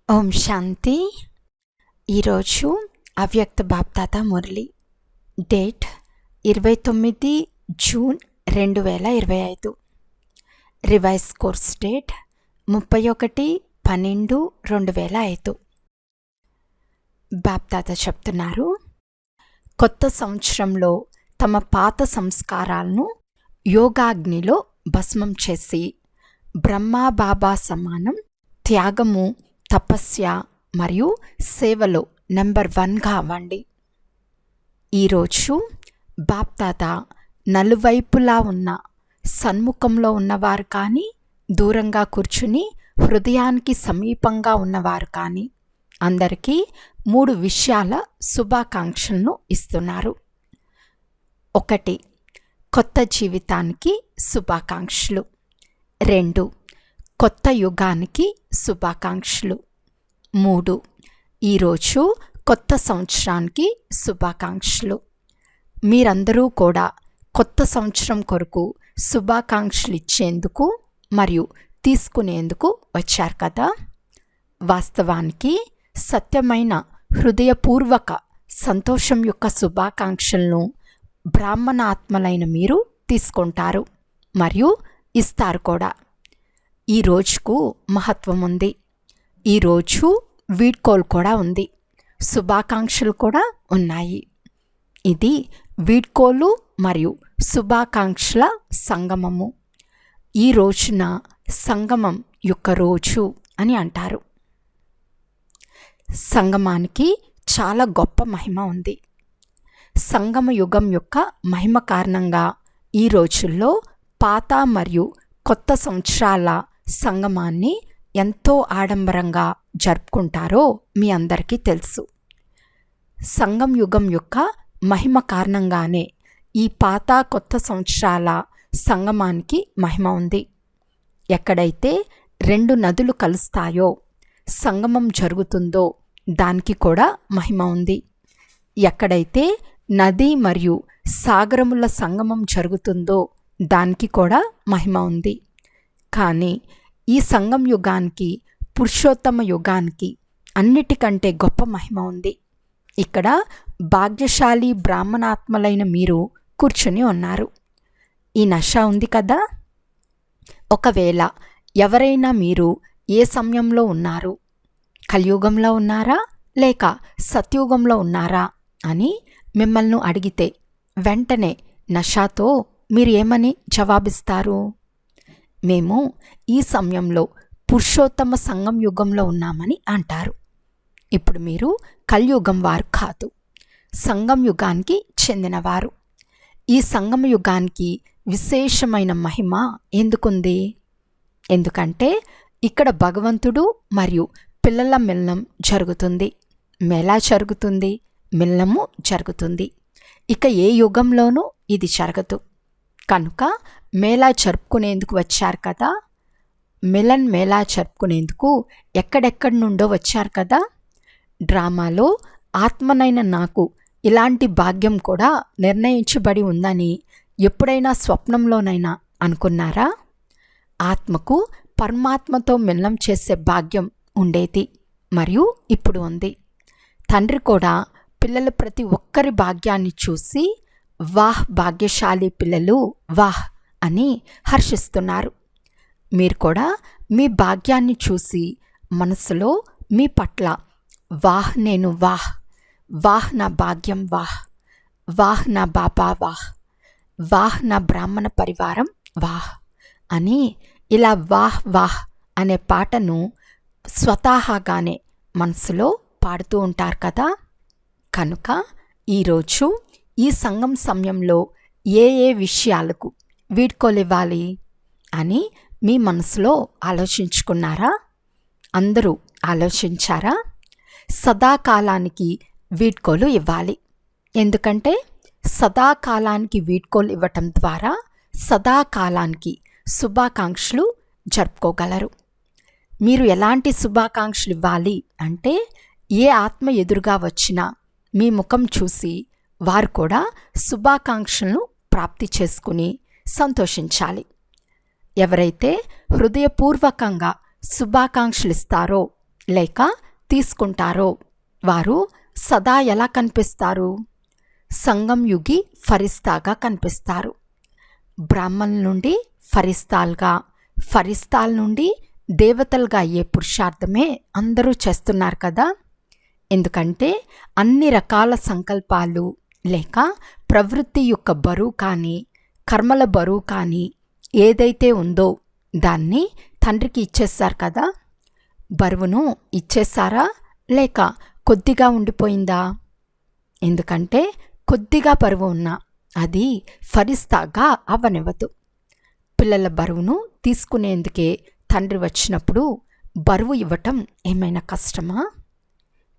ఓం శాంతి. ఈరోజు అవ్యక్త బాప్దాత మురళి. Date 29 June 2025. Revise course date 31/12/2005. Bapdada చెప్తున్నారు, కొత్త సంవత్సరంలో తమ పాత సంస్కారాలను యోగాగ్నిలో భస్మం చేసి బ్రహ్మా బాబా సమానం త్యాగము, తపస్య మరియు సేవలో నెంబర్ 1గా అవ్వండి. ఈరోజు బాప్దాత నలువైపులా ఉన్న సన్ముఖంలో ఉన్నవారు కానీ, దూరంగా కూర్చుని హృదయానికి సమీపంగా ఉన్నవారు కానీ అందరికీ 3 విషయాల శుభాకాంక్షలను ఇస్తున్నారు. 1. కొత్త జీవితానికి శుభాకాంక్షలు. 2. కొత్త యుగానికి శుభాకాంక్షలు. 3. ఈరోజు కొత్త సంవత్సరానికి శుభాకాంక్షలు. మీరందరూ కూడా కొత్త సంవత్సరం కొరకు శుభాకాంక్షలు ఇచ్చేందుకు మరియు తీసుకునేందుకు వచ్చారు కదా. వాస్తవానికి సత్యమైన హృదయపూర్వక సంతోషం యొక్క శుభాకాంక్షలను బ్రాహ్మణ ఆత్మలైన మీరు తీసుకుంటారు మరియు ఇస్తారు కూడా. ఈ రోజుకు మహత్వం ఉంది. ఈరోజు వీడ్కోలు కూడా ఉంది, శుభాకాంక్షలు కూడా ఉన్నాయి. ఇది వీడ్కోలు మరియు శుభాకాంక్షల సంగమము. ఈ రోజున సంగమం యొక్క రోజు అని అంటారు. సంగమానికి చాలా గొప్ప మహిమ ఉంది. సంగమ యుగం యొక్క మహిమ కారణంగా ఈ రోజుల్లో పాత మరియు కొత్త సంవత్సరాల సంగమాన్ని ఎంతో ఆడంబరంగా జరుపుకుంటారో మీ అందరికీ తెలుసు. సంగం యుగం యొక్క మహిమ కారణంగానే ఈ పాత కొత్త సంవత్సరాల సంగమానికి మహిమ ఉంది. ఎక్కడైతే 2 నదులు కలుస్తాయో, సంగమం జరుగుతుందో దానికి కూడా మహిమ ఉంది. ఎక్కడైతే నది మరియు సాగరముల సంగమం జరుగుతుందో దానికి కూడా మహిమ ఉంది. కానీ ఈ సంగం యుగానికి, పురుషోత్తమ యుగానికి అన్నిటికంటే గొప్ప మహిమ ఉంది. ఇక్కడ భాగ్యశాలి బ్రాహ్మణాత్మలైన మీరు కూర్చుని ఉన్నారు. ఈ నష ఉంది కదా. ఒకవేళ ఎవరైనా మీరు ఏ సమయంలో ఉన్నారు, కలియుగంలో ఉన్నారా లేక సత్యుగంలో ఉన్నారా అని మిమ్మల్ని అడిగితే వెంటనే నషాతో మీరు ఏమని జవాబిస్తారు? మేము ఈ సమయంలో పురుషోత్తమ సంగం యుగంలో ఉన్నామని అంటారు. ఇప్పుడు మీరు కలియుగం వారు కాదు, సంగం యుగానికి చెందినవారు. ఈ సంగమ యుగానికి విశేషమైన మహిమ ఎందుకుంది? ఎందుకంటే ఇక్కడ భగవంతుడు మరియు పిల్లల మిలనం జరుగుతుంది. మేళా జరుగుతుంది, మిలనము జరుగుతుంది. ఇక ఏ యుగంలోనూ ఇది జరగదు. కనుక మేళా జరుపుకునేందుకు వచ్చారు కదా. మిలన్ మేళా జరుపుకునేందుకు ఎక్కడెక్కడి నుండో వచ్చారు కదా. డ్రామాలో ఆత్మనైన నాకు ఇలాంటి భాగ్యం కూడా నిర్ణయించబడి ఉందని ఎప్పుడైనా స్వప్నంలోనైనా అనుకున్నారా? ఆత్మకు పరమాత్మతో మిలనం చేసే భాగ్యం ఉండేది మరియు ఇప్పుడు ఉంది. తండ్రి కూడా పిల్లల ప్రతి ఒక్కరి భాగ్యాన్ని చూసి వాహ్ భాగ్యశాలి పిల్లలు వాహ్ అని హర్షిస్తున్నారు. మీరు కూడా మీ భాగ్యాన్ని చూసి మనసులో మీ పట్ల వాహ్ నేను వాహ్, వాహ్ నా భాగ్యం వాహ్, వాహ్ నా బాబా వాహ్, వాహ్ నా బ్రాహ్మణ పరివారం వాహ్ అని ఇలా వాహ్ వాహ్ అనే పాటను స్వతహాగానే మనసులో పాడుతూ ఉంటారు కదా. కనుక ఈరోజు ఈ సంగం సమయంలో ఏ ఏ విషయాలకు వీడ్కోలివ్వాలి అని మీ మనసులో ఆలోచించుకున్నారా? అందరూ ఆలోచించారా? సదాకాలానికి వీడ్కోలు ఇవ్వాలి. ఎందుకంటే సదాకాలానికి వీడ్కోలు ఇవ్వటం ద్వారా సదాకాలానికి శుభాకాంక్షలు జరుపుకోగలరు. మీరు ఎలాంటి శుభాకాంక్షలు ఇవ్వాలి అంటే, ఏ ఆత్మ ఎదురుగా వచ్చినా మీ ముఖం చూసి వారు కూడా శుభాకాంక్షలను ప్రాప్తి చేసుకుని సంతోషించాలి. ఎవరైతే హృదయపూర్వకంగా శుభాకాంక్షలు ఇస్తారో లేక తీసుకుంటారో వారు సదా ఎలా కనిపిస్తారు? సంగం యుగి ఫరిస్తాగా కనిపిస్తారు. బ్రాహ్మణుల నుండి ఫరిస్తాల్గా, ఫరిస్తాల నుండి దేవతలుగా అయ్యే పురుషార్థమే అందరూ చేస్తున్నారు కదా. ఎందుకంటే అన్ని రకాల సంకల్పాలు లేక ప్రవృత్తి యొక్క బరువు కానీ, కర్మల బరువు కానీ ఏదైతే ఉందో దాన్ని తండ్రికి ఇచ్చేస్తారు కదా. బరువును ఇచ్చేసారా లేక కొద్దిగా ఉండిపోయిందా? ఎందుకంటే కొద్దిగా బరువు ఉన్నా అది ఫరిస్తాగా అవ్వనివ్వదు. పిల్లల బరువును తీసుకునేందుకే తండ్రి వచ్చినప్పుడు బరువు ఇవ్వటం ఏమైనా కష్టమా?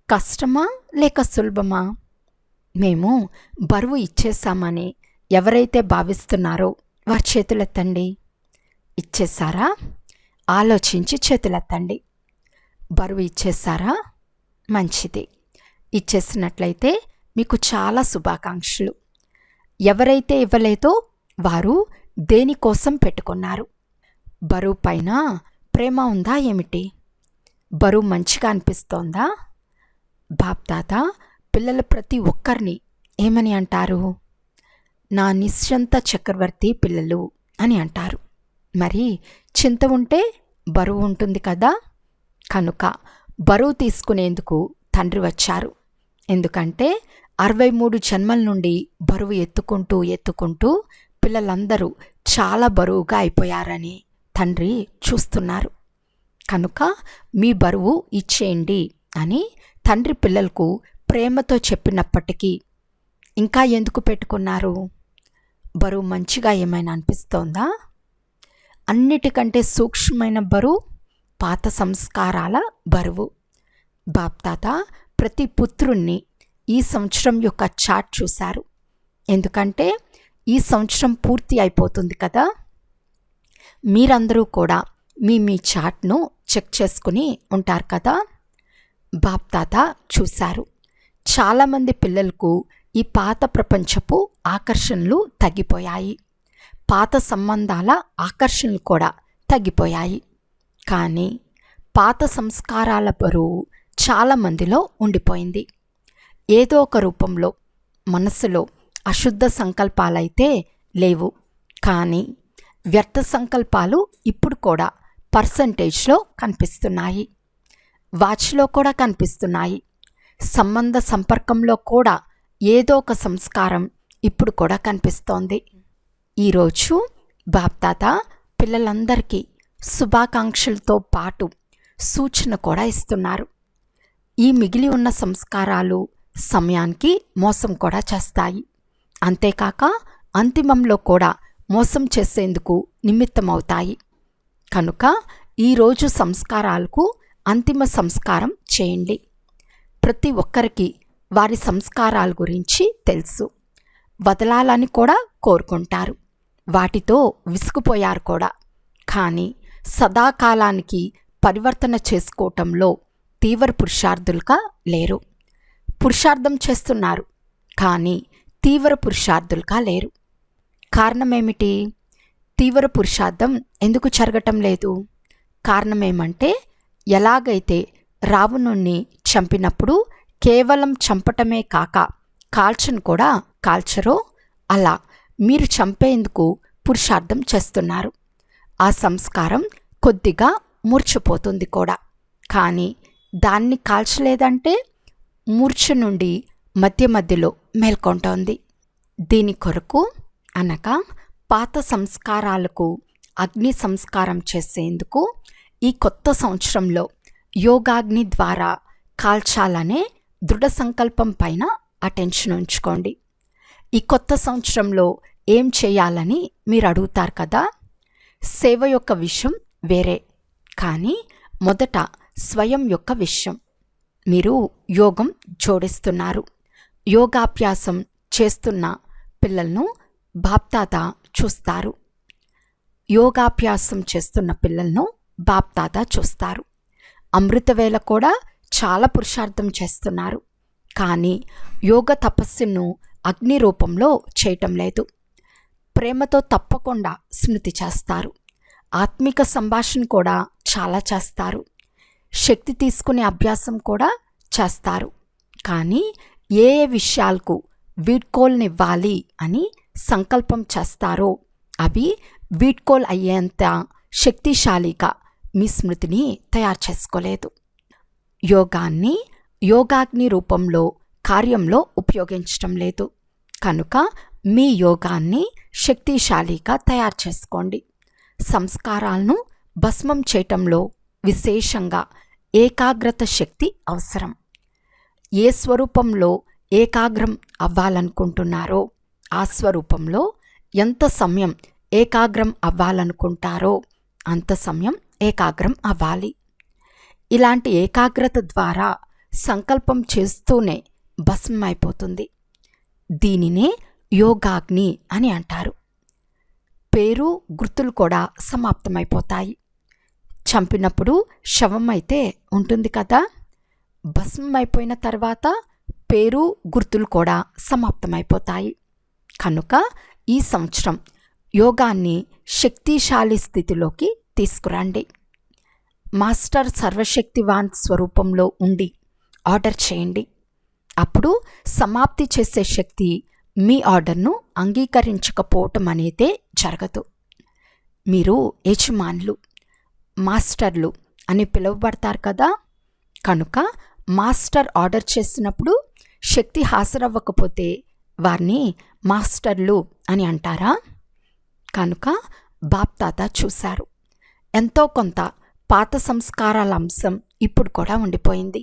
కష్టమా లేక సులభమా? మేము బరువు ఇచ్చేసామని ఎవరైతే భావిస్తున్నారో వారి చేతులెత్తండి. ఇచ్చేసారా? ఆలోచించి చేతులెత్తండి. బరువు ఇచ్చేసారా? మంచిది. ఇచ్చేసినట్లయితే మీకు చాలా శుభాకాంక్షలు. ఎవరైతే ఇవ్వలేదో వారు దేనికోసం పెట్టుకున్నారు? బరువు పైన ప్రేమ ఉందా ఏమిటి? బరువు మంచిగా అనిపిస్తోందా? బాప్దాద పిల్లల ప్రతి ఒక్కరిని ఏమని అంటారు? నా నిశ్చంత చక్రవర్తి పిల్లలు అని అంటారు. మరి చింత ఉంటే బరువు ఉంటుంది కదా. కనుక బరువు తీసుకునేందుకు తండ్రి వచ్చారు. ఎందుకంటే 63 జన్మల నుండి బరువు ఎత్తుకుంటూ ఎత్తుకుంటూ పిల్లలందరూ చాలా బరువుగా అయిపోయారని తండ్రి చూస్తున్నారు. కనుక మీ బరువు ఇచ్చేయండి అని తండ్రి పిల్లలకు ప్రేమతో చెప్పినప్పటికీ ఇంకా ఎందుకు పెట్టుకున్నారు? బరువు మంచిగా ఏమైనా అనిపిస్తోందా? అన్నిటికంటే సూక్ష్మమైన బరువు పాత సంస్కారాల బరువు. బాప్తాత ప్రతి పుత్రుణ్ణి ఈ సంవత్సరం యొక్క చార్ట్ చూశారు. ఎందుకంటే ఈ సంవత్సరం పూర్తి అయిపోతుంది కదా. మీరందరూ కూడా మీ చార్ట్ను చెక్ చేసుకుని ఉంటారు కదా. బాప్తాత చూశారు. చాలామంది పిల్లలకు ఈ పాత ప్రపంచపు ఆకర్షణలు తగ్గిపోయాయి. పాత సంబంధాల ఆకర్షణలు కూడా తగ్గిపోయాయి. కానీ పాత సంస్కారాల బరువు చాలామందిలో ఉండిపోయింది. ఏదో ఒక రూపంలో మనసులో అశుద్ధ సంకల్పాలైతే లేవు, కానీ వ్యర్థ సంకల్పాలు ఇప్పుడు కూడా పర్సంటేజ్లో కనిపిస్తున్నాయి. వాచ్లో కూడా కనిపిస్తున్నాయి. సంబంధ సంపర్కంలో కూడా ఏదో ఒక సంస్కారం ఇప్పుడు కూడా కనిపిస్తోంది. ఈరోజు బాప్దాత పిల్లలందరికీ శుభాకాంక్షలతో పాటు సూచన కూడా ఇస్తున్నారు. ఈ మిగిలి ఉన్న సంస్కారాలు సమయానికి మోసం కూడా చేస్తాయి. అంతేకాక అంతిమంలో కూడా మోసం చేసేందుకు నిమిత్తమవుతాయి. కనుక ఈరోజు సంస్కారాలకు అంతిమ సంస్కారం చేయండి. ప్రతి ఒక్కరికి వారి సంస్కారాల గురించి తెలుసు. వదలాలని కూడా కోరుకుంటారు. వాటితో విసుగుపోయారు కూడా. కానీ సదాకాలానికి పరివర్తన చేసుకోవటంలో తీవ్ర పురుషార్థులుగా లేరు. పురుషార్థం చేస్తున్నారు, కానీ తీవ్ర పురుషార్థులుగా లేరు. కారణమేమిటి? తీవ్ర పురుషార్థం ఎందుకు జరగటం లేదు? కారణమేమంటే ఎలాగైతే రావణుణ్ణి చంపినప్పుడు కేవలం చంపటమే కాక కాల్చను కూడా కాల్చరో అలా మీరు చంపేందుకు పురుషార్థం చేస్తున్నారు. ఆ సంస్కారం కొద్దిగా మూర్ఛపోతుంది కూడా. కానీ దాన్ని కాల్చలేదంటే మూర్ఛ నుండి మధ్య మధ్యలో మేల్కొంటోంది. దీని కొరకు అనగా పాత సంస్కారాలకు అగ్ని సంస్కారం చేసేందుకు ఈ కొత్త సంవత్సరంలో యోగాగ్ని ద్వారా కాల్చాలనే దృఢ సంకల్పం పైన అటెన్షన్ ఉంచుకోండి. ఈ కొత్త సంవత్సరంలో ఏం చేయాలని మీరు అడుగుతారు కదా. సేవ యొక్క విషయం వేరే, కానీ మొదట స్వయం యొక్క విషయం. మీరు యోగం జోడిస్తున్నారు. యోగాభ్యాసం చేస్తున్న పిల్లలను బాప్దాద చూస్తారు. యోగాభ్యాసం చేస్తున్న పిల్లలను బాప్దాద చూస్తారు. అమృతవేళ కూడా చాలా పురుషార్థం చేస్తున్నారు, కానీ యోగ తపస్సును అగ్ని రూపంలో చేయటం లేదు. ప్రేమతో తప్పకుండా స్మృతి చేస్తారు. ఆత్మిక సంభాషణ కూడా చాలా చేస్తారు. శక్తి తీసుకునే అభ్యాసం కూడా చేస్తారు. కానీ ఏ ఏ విషయాలకు వీడ్కోల్నివ్వాలి అని సంకల్పం చేస్తారో అవి వీడ్కోల్ అయ్యేంత శక్తిశాలిగా మీ స్మృతిని తయారు చేసుకోలేదు. యోగాన్ని యోగాగ్ని రూపంలో కార్యంలో ఉపయోగించటం లేదు. కనుక మీ యోగాన్ని శక్తిశాలిగా తయారు చేసుకోండి. సంస్కారాలను భస్మం చేయటంలో విశేషంగా ఏకాగ్రత శక్తి అవసరం. ఏ స్వరూపంలో ఏకాగ్రం అవ్వాలనుకుంటున్నారో ఆ స్వరూపంలో ఎంత సమయం ఏకాగ్రం అవ్వాలనుకుంటారో అంత సమయం ఏకాగ్రం అవ్వాలి. ఇలాంటి ఏకాగ్రత ద్వారా సంకల్పం చేస్తూనే భస్మమైపోతుంది. దీనినే యోగాగ్ని అని అంటారు. పేరు గుర్తులు కూడా సమాప్తమైపోతాయి. చంపినప్పుడు శవం అయితే ఉంటుంది కదా, భస్మమైపోయిన తర్వాత పేరు గుర్తులు కూడా సమాప్తమైపోతాయి. కనుక ఈ సంవత్సరం యోగాన్ని శక్తిశాలి స్థితిలోకి తీసుకురండి. మాస్టర్ సర్వశక్తివాన్ స్వరూపంలో ఉండి ఆర్డర్ చేయండి. అప్పుడు సమాప్తి చేసే శక్తి మీ ఆర్డర్ను అంగీకరించకపోవటం అనేదే జరగదు. మీరు యజమానులు, మాస్టర్లు అని పిలువబడతారు కదా. కనుక మాస్టర్ ఆర్డర్ చేసినప్పుడు శక్తి హాజరవ్వకపోతే వారిని మాస్టర్లు అని అంటారా? కనుక బాప్తాత చూశారు, ఎంతో కొంత పాత సంస్కారాల అంశం ఇప్పుడు కూడా ఉండిపోయింది.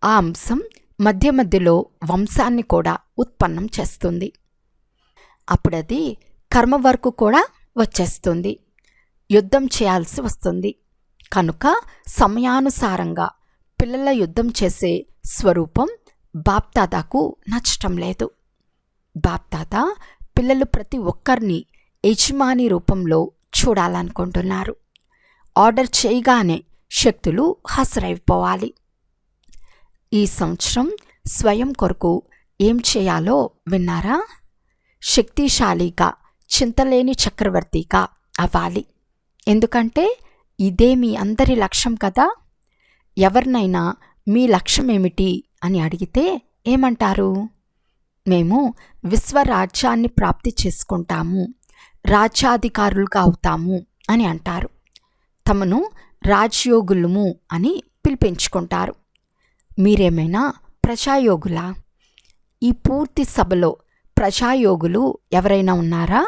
ఆ అంశం మధ్య మధ్యలో వంశాన్ని కూడా ఉత్పన్నం చేస్తుంది. అప్పుడది కర్మ వరకు కూడా వచ్చేస్తుంది, యుద్ధం చేయాల్సి వస్తుంది. కనుక సమయానుసారంగా పిల్లల యుద్ధం చేసే స్వరూపం బాప్దాదాకు నచ్చటం లేదు. బాప్దాదా పిల్లలు ప్రతి ఒక్కరిని యజమాని రూపంలో చూడాలనుకుంటున్నారు. ఆర్డర్ చేయగానే శక్తులు హాజరైపోవాలి. ఈ సంవత్సరం స్వయం కొరకు ఏం చేయాలో విన్నారా? శక్తిశాలిగా, చింతలేని చక్రవర్తిగా అవ్వాలి. ఎందుకంటే ఇదే మీ అందరి లక్ష్యం కదా. ఎవరినైనా మీ లక్ష్యం ఏమిటి అని అడిగితే ఏమంటారు? మేము విశ్వరాజ్యాన్ని ప్రాప్తి చేసుకుంటాము, రాజ్యాధికారులుగా అవుతాము అని అంటారు. తమను రాజయోగులము అని పిలిపించుకుంటారు. మీరేమైనా ప్రజాయోగులా? ఈ పూర్తి సభలో ప్రజాయోగులు ఎవరైనా ఉన్నారా?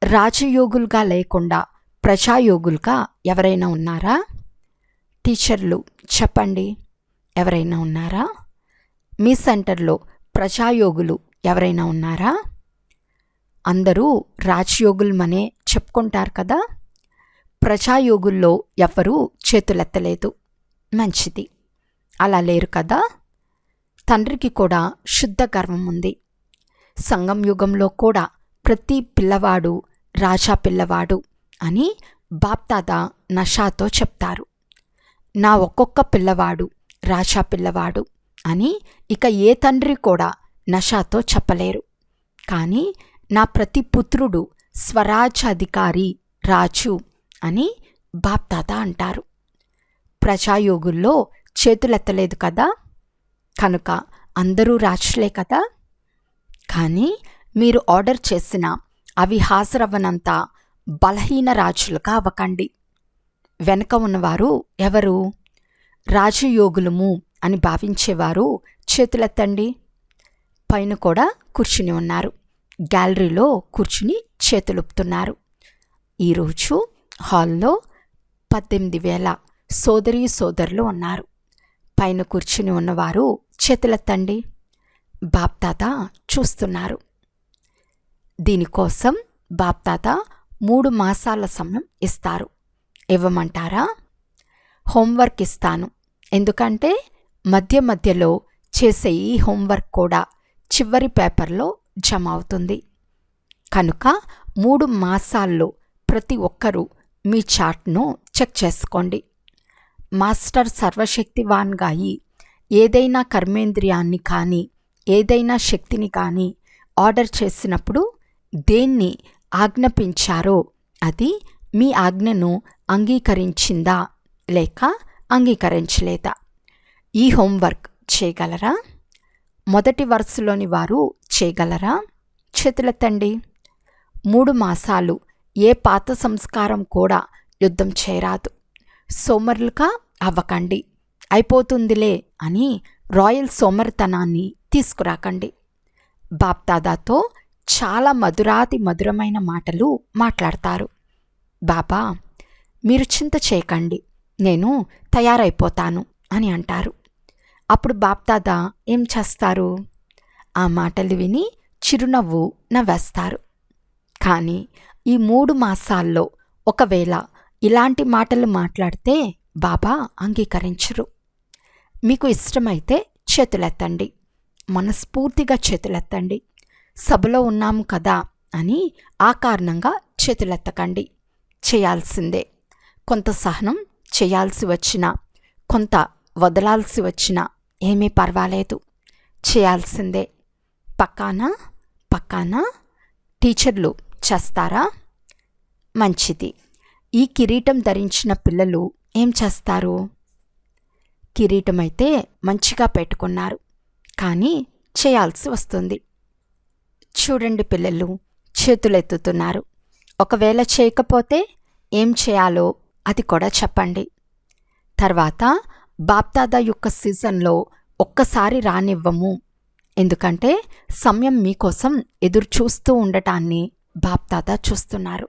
రాజయోగులుగా లేకుండా ప్రజాయోగులుగా ఎవరైనా ఉన్నారా? టీచర్లు చెప్పండి, ఎవరైనా ఉన్నారా? మీ సెంటర్లో ప్రజాయోగులు ఎవరైనా ఉన్నారా? అందరూ రాజయోగులమనే చెప్పుకుంటారు కదా. ప్రజాయోగుల్లో ఎవ్వరూ చేతులెత్తలేదు. మంచిది, అలా లేరు కదా. తండ్రికి కూడా శుద్ధ గర్వం ఉంది. సంగం యుగంలో కూడా ప్రతి పిల్లవాడు రాజా పిల్లవాడు అని బాప్దాదా నషాతో చెప్తారు. నా ఒక్కొక్క పిల్లవాడు రాజా పిల్లవాడు అని ఇక ఏ తండ్రి కూడా నషాతో చెప్పలేరు. కానీ నా ప్రతి పుత్రుడు స్వరాజ్యాధికారి, రాజు అని బాప్దాదా అంటారు. ప్రజాయోగుల్లో చేతులెత్తలేదు కదా. కనుక అందరూ రాజులే కదా. కానీ మీరు ఆర్డర్ చేసిన అవి హాజరవ్వనంత బలహీన రాజులుగా అవ్వకండి. వెనక ఉన్నవారు ఎవరు? రాజయోగులము అని భావించేవారు చేతులెత్తండి. పైన కూడా కూర్చుని ఉన్నారు, గ్యాలరీలో కూర్చుని చేతులుపుతున్నారు. ఈరోజు హాల్లో 18,000 సోదరీ సోదరులు ఉన్నారు. పైన కూర్చుని ఉన్నవారు చేతులెత్తండి. బాప్దాదా చూస్తున్నారు. దీనికోసం బాప్దాదా 3 మాసాల సమయం ఇస్తారు. ఇవ్వమంటారా? హోంవర్క్ ఇస్తాను. ఎందుకంటే మధ్య మధ్యలో చేసే ఈ హోంవర్క్ కూడా చివరి పేపర్లో జమ అవుతుంది. కనుక 3 మాసాల్లో ప్రతి ఒక్కరూ మీ చార్ట్ను చెక్ చేసుకోండి. మాస్టర్ సర్వశక్తివాన్గా అయి ఏదైనా కర్మేంద్రియాన్ని కానీ ఏదైనా శక్తిని కానీ ఆర్డర్ చేసినప్పుడు దేన్ని ఆజ్ఞాపించారో అది మీ ఆజ్ఞను అంగీకరించిందా లేక అంగీకరించలేదా? ఈ హోంవర్క్ చేయగలరా? మొదటి వరుసలోని వారు చేయగలరా? చేతులెత్తండి. 3 మాసాలు ఏ పాత సంస్కారం కూడా యుద్ధం చేయరాదు. సోమరులుగా అవ్వకండి. అయిపోతుందిలే అని రాయల్ సోమరితనాన్ని తీసుకురాకండి. బాప్దాదాతో చాలా మధురాతి మధురమైన మాటలు మాట్లాడతారు. బాబా, మీరు చింత చేయకండి, నేను తయారైపోతాను అని అంటారు. అప్పుడు బాప్దాదా ఏం చేస్తారు? ఆ మాటలు విని చిరునవ్వు నవ్వేస్తారు. కానీ ఈ 3 మాసాల్లో ఒకవేళ ఇలాంటి మాటలు మాట్లాడితే బాబా అంగీకరించరు. మీకు ఇష్టమైతే చేతులెత్తండి, మనస్ఫూర్తిగా చేతులెత్తండి. సభలో ఉన్నాము కదా అని ఆ కారణంగా చేతులెత్తకండి. చేయాల్సిందే. కొంత సహనం చేయాల్సి వచ్చినా, కొంత వదలాల్సి వచ్చినా ఏమీ పర్వాలేదు, చేయాల్సిందే. పక్కానా? టీచర్లు చేస్తారా? మంచిది. ఈ కిరీటం ధరించిన పిల్లలు ఏం చేస్తారు? కిరీటం అయితే మంచిగా పెట్టుకున్నారు, కానీ చేయాల్సి వస్తుంది. చూడండి, పిల్లలు చేతులెత్తుతున్నారు. ఒకవేళ చేయకపోతే ఏం చేయాలో అది కూడా చెప్పండి. తర్వాత బాప్దాదా యొక్క సీజన్లో ఒక్కసారి రానివ్వము. ఎందుకంటే సమయం మీకోసం ఎదురు చూస్తూ ఉండటాన్ని బాప్దాదా చూస్తున్నారు.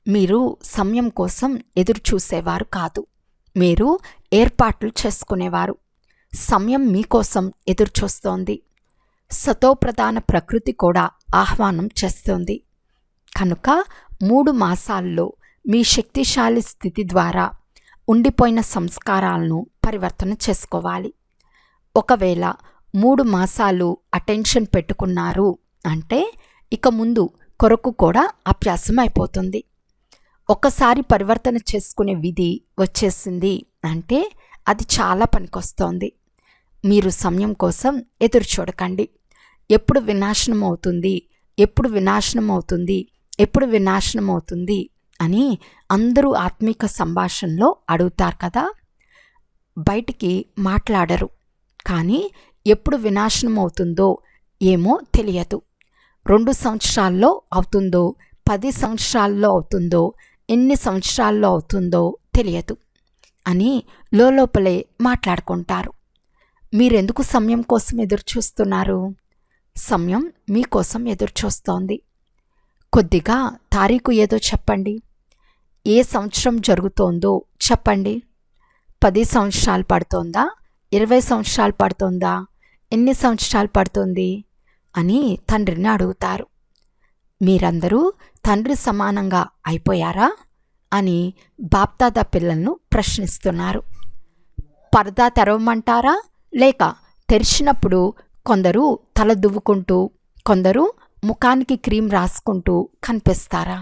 మీరు సమయం కోసం ఎదురు చూసేవారు కాదు, మీరు ఏర్పాట్లు చేసుకునేవారు. సమయం మీకోసం ఎదురు చూస్తోంది. సతోప్రధాన ప్రకృతి కూడా ఆహ్వానం చేస్తోంది. కనుక 3 మాసాల్లో మీ శక్తిశాలి స్థితి ద్వారా ఉండిపోయిన సంస్కారాలను పరివర్తన చేసుకోవాలి. ఒకవేళ 3 మాసాలు అటెన్షన్ పెట్టుకున్నారు అంటే ఇక ముందు కొరకు కూడా అభ్యాసం అయిపోతుంది. ఒకసారి పరివర్తన చేసుకునే విధి వచ్చేసింది అంటే అది చాలా పనికొస్తోంది. మీరు సమయం కోసం ఎదురు చూడకండి. ఎప్పుడు వినాశనం అవుతుంది, ఎప్పుడు వినాశనం అవుతుంది, ఎప్పుడు వినాశనం అవుతుంది అని అందరూ ఆత్మీక సంభాషణలో అడుగుతారు కదా. బయటికి మాట్లాడరు, కానీ ఎప్పుడు వినాశనం అవుతుందో ఏమో తెలియదు. 2 సంవత్సరాల్లో అవుతుందో, 10 సంవత్సరాల్లో అవుతుందో, ఎన్ని సంవత్సరాల్లో అవుతుందో తెలియదు అని లోపలే మాట్లాడుకుంటారు. మీరెందుకు సమయం కోసం ఎదురు చూస్తున్నారు? సమయం మీకోసం ఎదురు చూస్తోంది. కొద్దిగా తారీఖు ఏదో చెప్పండి. ఏ సంవత్సరం జరుగుతోందో చెప్పండి. 10 సంవత్సరాలు పడుతోందా, 20 సంవత్సరాలు పడుతోందా, ఎన్ని సంవత్సరాలు పడుతుంది అని తండ్రిని అడుగుతారు. మీరందరూ తండ్రి సమానంగా అయిపోయారా అని బాప్దాదా పిల్లలను ప్రశ్నిస్తున్నారు. పరదా తెరవమంటారా, లేక తెరిచినప్పుడు కొందరు తల దువ్వుకుంటూ, కొందరు ముఖానికి క్రీమ్ రాసుకుంటూ కనిపిస్తారా?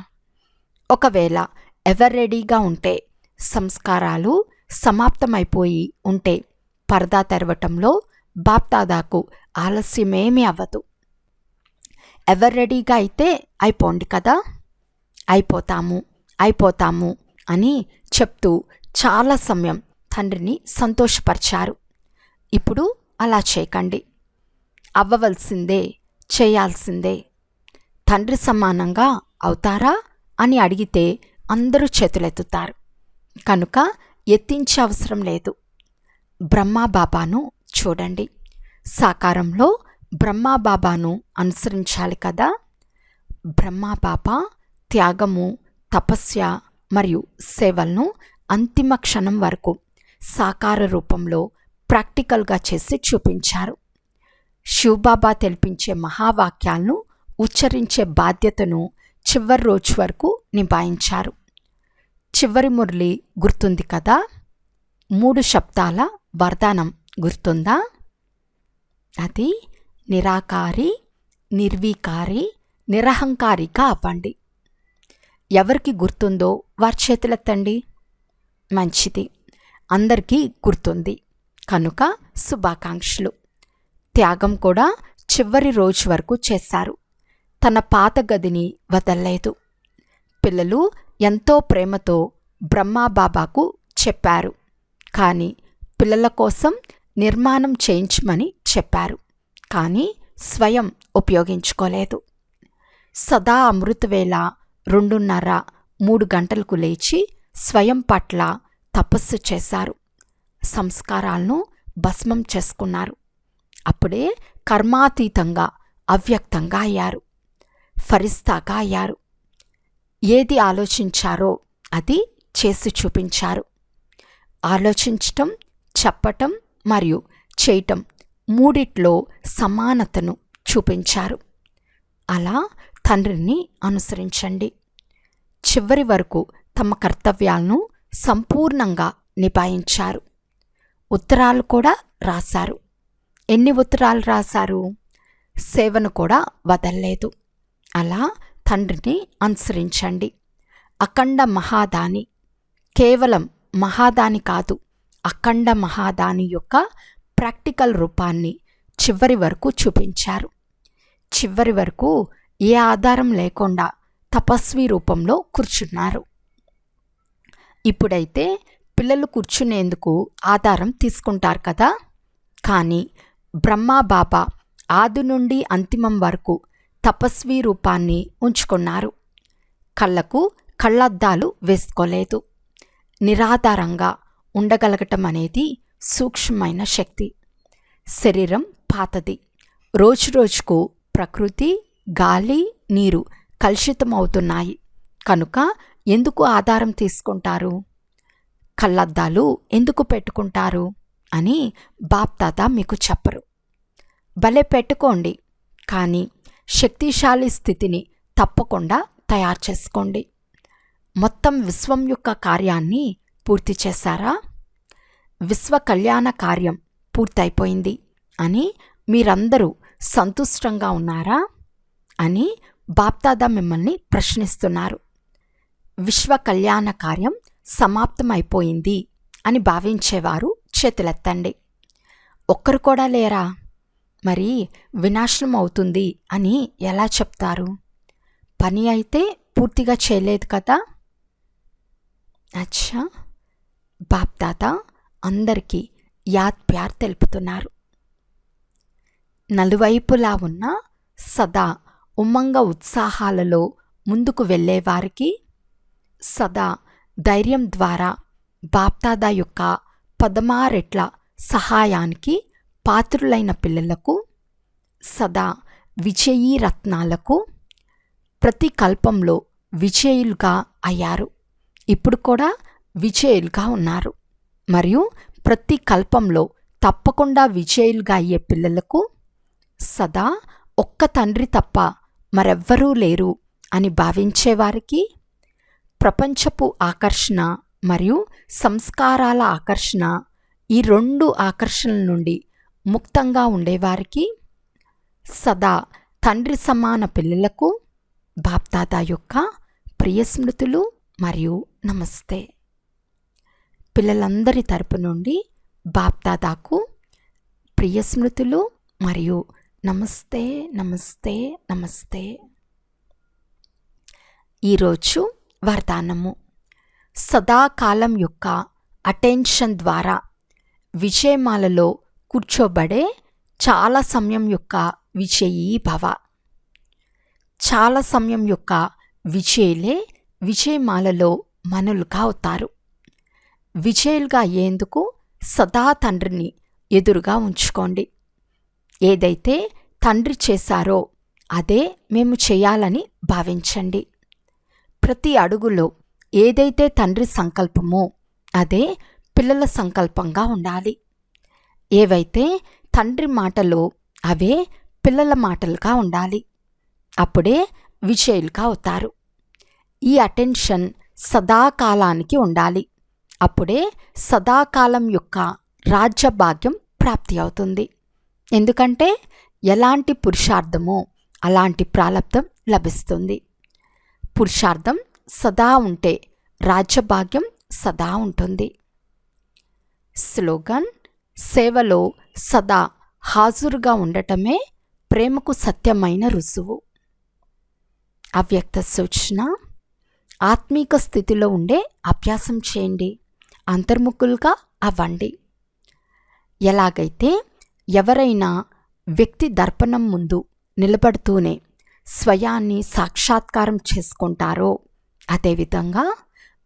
ఒకవేళ ఎవరు రెడీగా ఉంటే, సంస్కారాలు సమాప్తమైపోయి ఉంటే పరదా తెరవటంలో బాప్దాదాకు ఆలస్యమేమీ అవ్వదు. ఎవరు రెడీగా అయితే అయిపోండి కదా. అయిపోతాము అని చెప్తూ చాలా సమయం తండ్రిని సంతోషపరిచారు. ఇప్పుడు అలా చేయకండి. అవ్వవలసిందే, చేయాల్సిందే. తండ్రి సమానంగా అవుతారా అని అడిగితే అందరూ చేతులెత్తుతారు. కనుక ఎత్తించే అవసరం లేదు. బ్రహ్మాబాబాను చూడండి. సాకారంలో బ్రహ్మాబాబాను అనుసరించాలి కదా. బ్రహ్మాబాబా త్యాగము, తపస్య మరియు సేవలను అంతిమ క్షణం వరకు సాకార రూపంలో ప్రాక్టికల్గా చేసి చూపించారు. శివబాబా తెలిపించే మహావాక్యాలను ఉచ్చరించే బాధ్యతను చివరి రోజు వరకు నిభాయించారు. చివరి మురళి గుర్తుంది కదా. 3 శబ్దాల వరదానం గుర్తుందా? అది నిరాకారి, నిర్వీకారి, నిరహంకారిగా అవ్వండి. ఎవరికి గుర్తుందో వారి చేతులెత్తండి. మంచిది, అందరికీ గుర్తుంది కనుక శుభాకాంక్షలు. త్యాగం కూడా చివరి రోజు వరకు చేశారు. తన పాత గదిని వదల్లేదు. పిల్లలు ఎంతో ప్రేమతో బ్రహ్మాబాబాకు చెప్పారు, కానీ పిల్లల కోసం నిర్మాణం చేయించమని చెప్పారు, కానీ స్వయం ఉపయోగించుకోలేదు. సదా అమృతవేళ 2:30-3 గంటలకు లేచి స్వయం పట్ల తపస్సు చేశారు. సంస్కారాలను భస్మం చేసుకున్నారు. అప్పుడే కర్మాతీతంగా అవ్యక్తంగా అయ్యారు, ఫరిస్తాగా అయ్యారు. ఏది ఆలోచించారో అది చేసి చూపించారు. ఆలోచించటం, చెప్పటం మరియు చేయటం మూడిట్లో సమానతను చూపించారు. అలా తండ్రిని అనుసరించండి. చివరి వరకు తమ కర్తవ్యాలను సంపూర్ణంగా నిభాయించారు. ఉత్తరాలు కూడా రాశారు. ఎన్ని ఉత్తరాలు రాశారు? సేవను కూడా వదల్లేదు. అలా తండ్రిని అనుసరించండి. అఖండ మహాదాని, కేవలం మహాదాని కాదు, అఖండ మహాదాని యొక్క ప్రాక్టికల్ రూపాన్ని చివరి వరకు చూపించారు. చివరి వరకు ఏ ఆధారం లేకుండా తపస్వి రూపంలో కూర్చున్నారు. ఇప్పుడైతే పిల్లలు కూర్చునేందుకు ఆధారం తీసుకుంటారు కదా, కానీ బ్రహ్మాబాబా ఆది నుండి అంతిమం వరకు తపస్వి రూపాన్ని ఉంచుకున్నారు. కళ్ళకు కళ్ళద్దాలు వేసుకోలేదు. నిరాధారంగా ఉండగలగటం అనేది సూక్ష్మమైన శక్తి. శరీరం పాతది. రోజురోజుకు ప్రకృతి, గాలి, నీరు కలుషితమవుతున్నాయి. కనుక ఎందుకు ఆధారం తీసుకుంటారు? కళ్ళద్దాలు ఎందుకు పెట్టుకుంటారు అని బాప్దాదా మీకు చెప్పరు. భలే పెట్టుకోండి, కానీ శక్తిశాలి స్థితిని తప్పకుండా తయారు చేసుకోండి. మొత్తం విశ్వం యొక్క కార్యాన్ని పూర్తి చేశారా? విశ్వ కళ్యాణ కార్యం పూర్తయిపోయింది అని మీరందరూ సంతుష్టంగా ఉన్నారా అని బాప్దాదా మిమ్మల్ని ప్రశ్నిస్తున్నారు. విశ్వ కళ్యాణ కార్యం సమాప్తమైపోయింది అని భావించేవారు చేతులెత్తండి. ఒక్కరు కూడా లేరా? మరి వినాశనం అవుతుంది అని ఎలా చెప్తారు? పని అయితే పూర్తిగా చేయలేదు కదా. అచ్చా, బాప్దాదా అందరికీ యాద్ ప్యార్ తెలుపుతున్నారు. నలువైపులా ఉన్న సదా ఉమ్మంగ ఉత్సాహాలలో ముందుకు వెళ్ళేవారికి, సదా ధైర్యం ద్వారా బాప్దాదా యొక్క 16 రెట్ల సహాయానికి పాత్రులైన పిల్లలకు, సదా విజయీ రత్నాలకు ప్రతి కల్పంలో విజయులుగా అయ్యారు. ఇప్పుడు కూడా విజయులుగా ఉన్నారు. మరియు ప్రతి కల్పంలో తప్పకుండా విజయులుగా అయ్యే పిల్లలకు సదా ఒక్క తండ్రి తప్ప మరెవ్వరూ లేరు అని భావించేవారికి, ప్రపంచపు ఆకర్షణ మరియు సంస్కారాల ఆకర్షణ, ఈ 2 ఆకర్షణల నుండి ముక్తంగా ఉండేవారికి, సదా తండ్రి సమాన పిల్లలకు బాప్దాదా యొక్క ప్రియ స్మృతులు మరియు నమస్తే. పిల్లలందరి తరపు నుండి బాప్దాదాకు ప్రియ స్మృతులు మరియు నమస్తే నమస్తే నమస్తే. ఈరోజు వరదానము. సదాకాలం యొక్క అటెన్షన్ ద్వారా విజయమాలలో కూర్చోబడే చాలా సమయం యొక్క విజయీ భవ. చాలా సమయం యొక్క విజయులే విజయమాలలో మనులుగా అవుతారు. విజయులుగా అయ్యేందుకు సదా తండ్రిని ఎదురుగా ఉంచుకోండి. ఏదైతే తండ్రి చేశారో అదే మేము చేయాలని భావించండి. ప్రతి అడుగులో ఏదైతే తండ్రి సంకల్పమో అదే పిల్లల సంకల్పంగా ఉండాలి. ఏవైతే తండ్రి మాటలో అవే పిల్లల మాటలుగా ఉండాలి. అప్పుడే విజయులుగా అవుతారు. ఈ అటెన్షన్ సదాకాలానికి ఉండాలి. అప్పుడే సదాకాలం యొక్క రాజ్యభాగ్యం ప్రాప్తి అవుతుంది. ఎందుకంటే ఎలాంటి పురుషార్థమో అలాంటి ప్రాలబ్ధం లభిస్తుంది. పురుషార్థం సదా ఉంటే రాజ్యభాగ్యం సదా ఉంటుంది. స్లోగన్: సేవలో సదా హాజరుగా ఉండటమే ప్రేమకు సత్యమైన రుజువు. అవ్యక్త సూచన: ఆత్మీక స్థితిలో ఉండే అభ్యాసం చేయండి. అంతర్ముఖులుగా అవ్వండి. ఎలాగైతే ఎవరైనా వ్యక్తి దర్పణం ముందు నిలబడుతూనే స్వయాన్ని సాక్షాత్కారం చేసుకుంటారో, అదేవిధంగా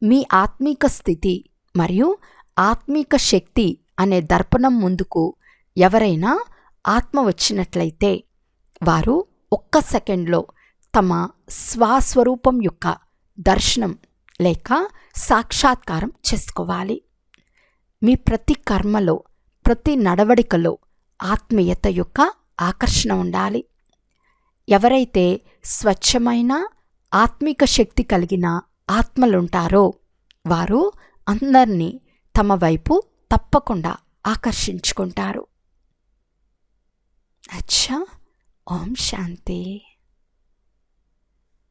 మీ ఆత్మీక స్థితి మరియు ఆత్మీక శక్తి అనే దర్పణం ముందుకు ఎవరైనా ఆత్మ వచ్చినట్లయితే వారు ఒక్క సెకండ్లో తమ స్వస్వరూపం యొక్క దర్శనం లేక సాక్షాత్కారం చేసుకోవాలి. మీ ప్రతి కర్మలో, ప్రతి నడవడికలో ఆత్మీయత యొక్క ఆకర్షణ ఉండాలి. ఎవరైతే స్వచ్ఛమైన ఆత్మిక శక్తి కలిగిన ఆత్మలుంటారో వారు అందరినీ తమ వైపు తప్పకుండా ఆకర్షించుకుంటారు. అచ్చా, ఓం శాంతి.